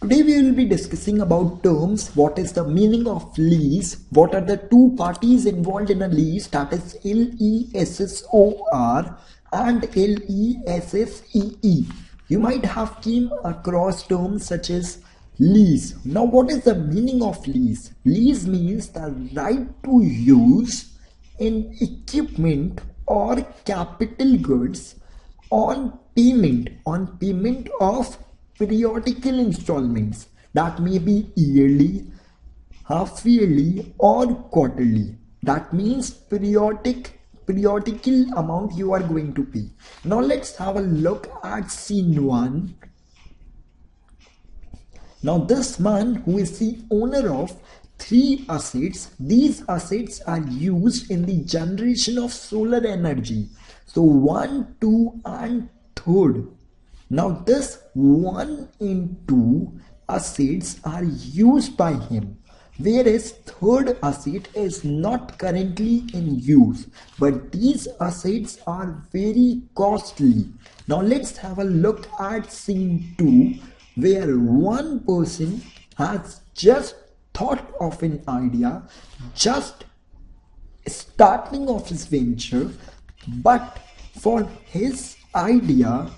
Today we will be discussing about terms, what is the meaning of lease, what are the two parties involved in a lease, that is Lessor and Lessee. You might have came across terms such as lease. Now what is the meaning of lease? Lease means the right to use in equipment or capital goods on payment of periodical installments, that may be yearly, half yearly or quarterly. That means periodical amount you are going to pay. Now let's have a look at scene 1. Now this man who is the owner of 3 assets, these assets are used in the generation of solar energy. So 1, 2 and 3rd. Now this 1 and 2 assets are used by him, whereas 3rd asset is not currently in use, but these assets are very costly. Now let's have a look at scene 2, where one person has just thought of an idea, just starting of his venture, but for his idea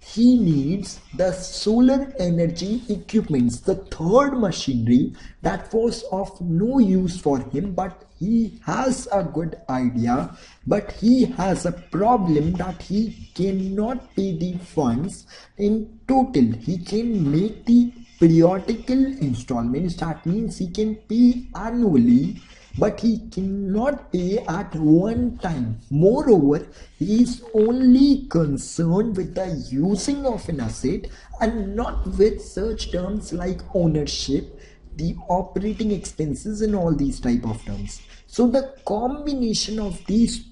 he needs the solar energy equipments, the 3rd machinery that was of no use for him, but he has a good idea, but he has a problem that he cannot pay the funds in total. He can make the periodical installments, that means he can pay annually, but he cannot pay at one time. Moreover, he is only concerned with the using of an asset and not with such terms like ownership, the operating expenses and all these type of terms. So the combination of these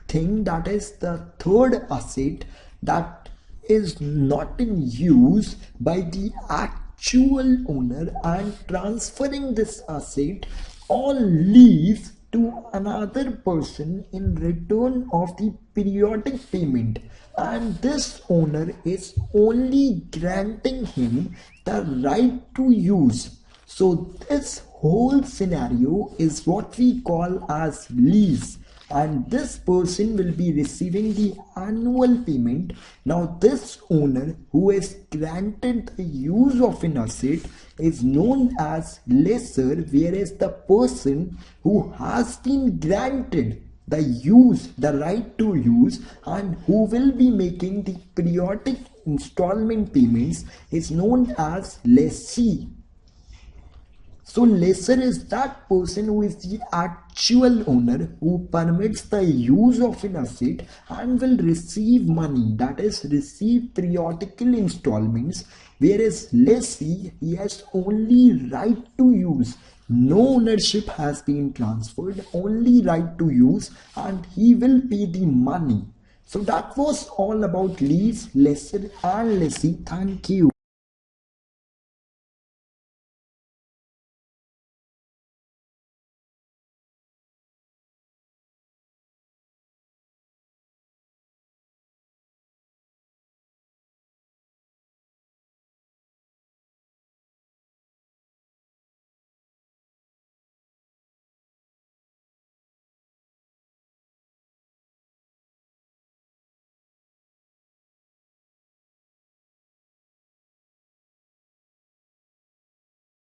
things, that is the 3rd asset that is not in use by the actual owner and transferring this asset on lease to another person in return of the periodic payment, and this owner is only granting him the right to use. So this whole scenario is what we call as lease, and this person will be receiving the annual payment. Now this owner who is granted the use of an asset is known as lessor, whereas the person who has been granted the right to use and who will be making the periodic installment payments is known as lessee. So lessor is that person who is the actual owner who permits the use of an asset and will receive money, that is receive periodical installments, whereas lessee, he has only right to use. No ownership has been transferred, only right to use, and he will pay the money. So that was all about lease, lessor and lessee. Thank you.